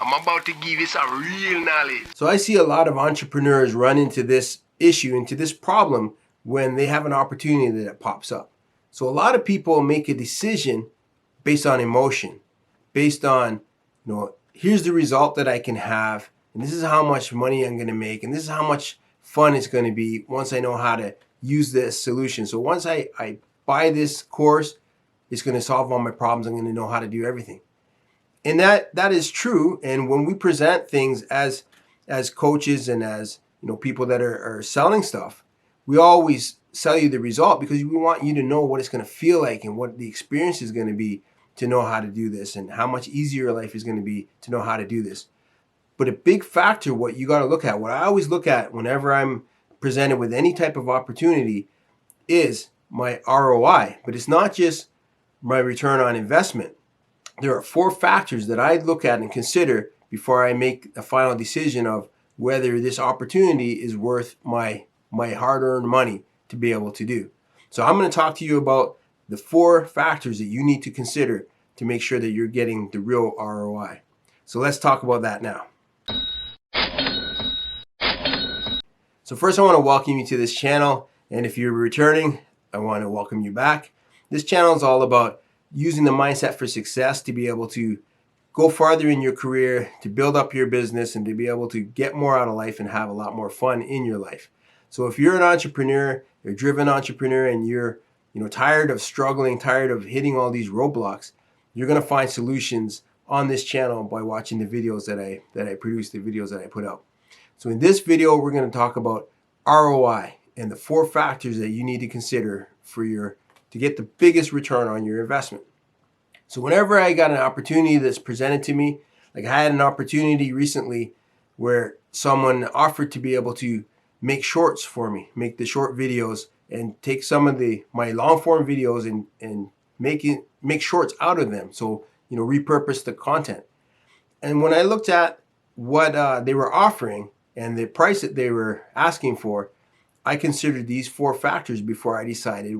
I'm about to give you some real knowledge. So I see a lot of entrepreneurs run into this issue, into this problem when they have an opportunity that pops up. So a lot of people make a decision based on emotion, based on, here's the result that I can have, and this is how much money I'm going to make, and this is how much fun it's going to be once I know how to use this solution. So once I buy this course, it's going to solve all my problems. I'm going to know how to do everything. And that is true. And when we present things as coaches and as people that are selling stuff, we always sell you the result because we want you to know what it's going to feel like and what the experience is going to be to know how to do this, and how much easier your life is going to be to know how to do this. But a big factor, what you got to look at, what I always look at whenever I'm presented with any type of opportunity, is my ROI. But it's not just my return on investment. There are 4 factors that I look at and consider before I make a final decision of whether this opportunity is worth my hard-earned money to be able to do. So I'm going to talk to you about the 4 factors that you need to consider to make sure that you're getting the real ROI. So let's talk about that now. So first I want to welcome you to this channel, and if you're returning, I want to welcome you back. This channel is all about using the mindset for success to be able to go farther in your career, to build up your business, and to be able to get more out of life and have a lot more fun in your life. So if you're an entrepreneur, you're a driven entrepreneur, and you're tired of struggling, tired of hitting all these roadblocks, you're going to find solutions on this channel by watching the videos that I produce, the videos that I put out. So in this video, we're going to talk about ROI and the 4 factors that you need to consider to get the biggest return on your investment. So whenever I got an opportunity that's presented to me, like I had an opportunity recently where someone offered to be able to make shorts for me, make the short videos, and take some of my long form videos and make shorts out of them. So repurpose the content. And when I looked at what they were offering and the price that they were asking for, I considered these 4 factors before I decided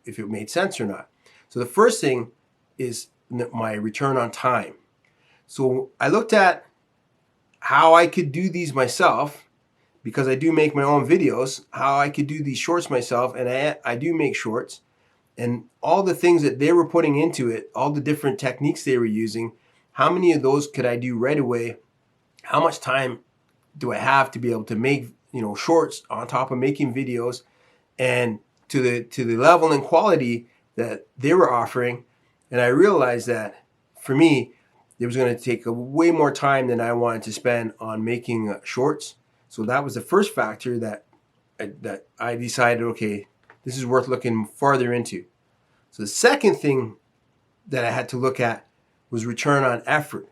if it made sense or not. So the first thing is my return on time. So I looked at how I could do these myself, because I do make my own videos, how I could do these shorts myself, and I do make shorts, and all the things that they were putting into it, all the different techniques they were using, how many of those could I do right away? How much time do I have to be able to make shorts on top of making videos, and to the level and quality that they were offering? And I realized that for me, it was going to take way more time than I wanted to spend on making shorts. So that was the first factor that I decided, okay, this is worth looking farther into. So the second thing that I had to look at was return on effort.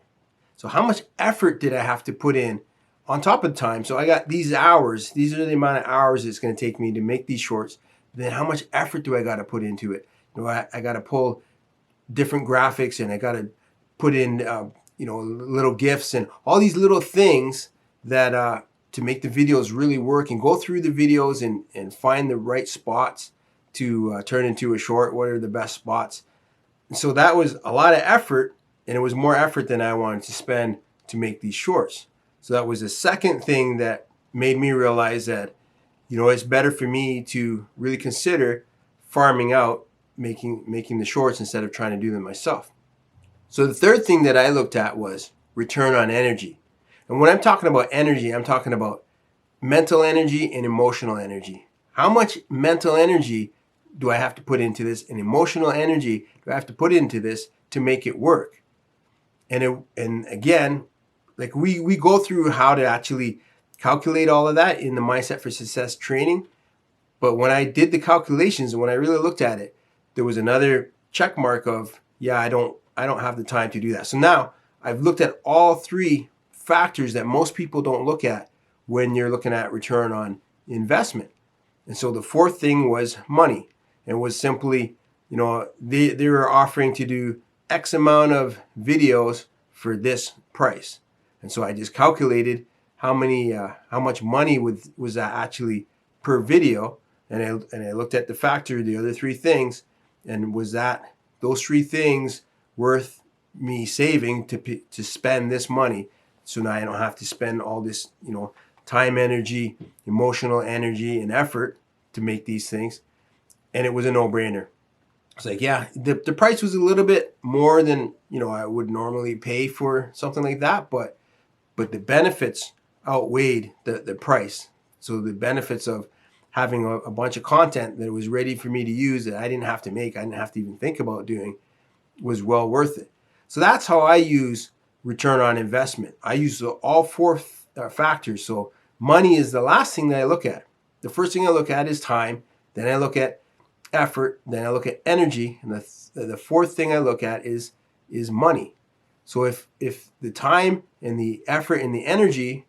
So how much effort did I have to put in on top of the time? So I got these hours. These are the amount of hours it's going to take me to make these shorts. Then how much effort do I got to put into it? I got to pull different graphics, and I got to put in little GIFs and all these little things that to make the videos really work, and go through the videos and find the right spots to turn into a short. What are the best spots? And so that was a lot of effort, and it was more effort than I wanted to spend to make these shorts. So that was the second thing that made me realize that it's better for me to really consider farming out making the shorts instead of trying to do them myself. So the third thing that I looked at was return on energy. And when I'm talking about energy, I'm talking about mental energy and emotional energy. How much mental energy do I have to put into this, and emotional energy do I have to put into this to make it work? And again, like we go through how to actually calculate all of that in the Mindset for Success training. But when I did the calculations and when I really looked at it, there was another check mark of, yeah, I don't have the time to do that. So now I've looked at all 3 factors that most people don't look at when you're looking at return on investment. And so the 4th thing was money. And was simply, they were offering to do X amount of videos for this price. And so I just calculated how much money was that actually per video, and I looked at the other 3 things, and was those 3 things worth me saving to spend this money So now I don't have to spend all this, time, energy, emotional energy, and effort to make these things. And it was a no-brainer. It's like, yeah, the price was a little bit more than, I would normally pay for something like that, but the benefits outweighed the price. So the benefits of having a bunch of content that was ready for me to use that I didn't have to make, I didn't have to even think about doing, was well worth it. So that's how I use return on investment. I use all four factors. So money is the last thing that I look at. The first thing I look at is time. Then I look at effort. Then I look at energy. And the fourth thing I look at is money. So if the time and the effort and the energy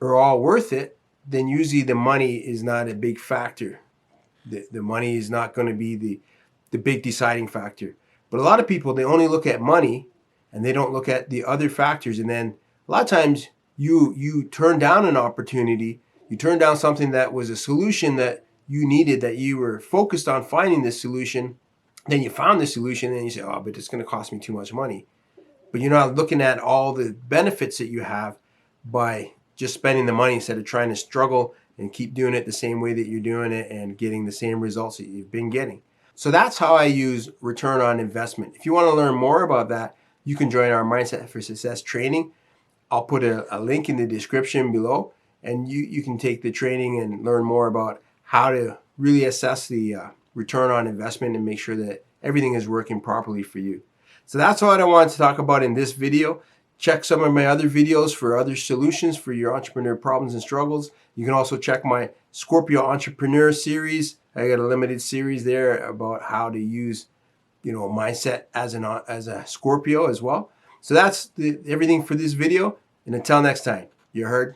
are all worth it, then usually the money is not a big factor. The money is not going to be the big deciding factor. But a lot of people, they only look at money and they don't look at the other factors. And then a lot of times you turn down an opportunity, you turn down something that was a solution that you needed, that you were focused on finding this solution. Then you found the solution and you say, oh, but it's going to cost me too much money. But you're not looking at all the benefits that you have by just spending the money instead of trying to struggle and keep doing it the same way that you're doing it and getting the same results that you've been getting. So that's how I use return on investment. If you want to learn more about that, you can join our Mindset for Success training. I'll put a link in the description below, and you can take the training and learn more about how to really assess the return on investment and make sure that everything is working properly for you. So that's all I wanted to talk about in this video. Check some of my other videos for other solutions for your entrepreneur problems and struggles. You can also check my Scorpio Entrepreneur series. I got a limited series there about how to use, mindset as a Scorpio as well. So that's everything for this video. And until next time, you heard.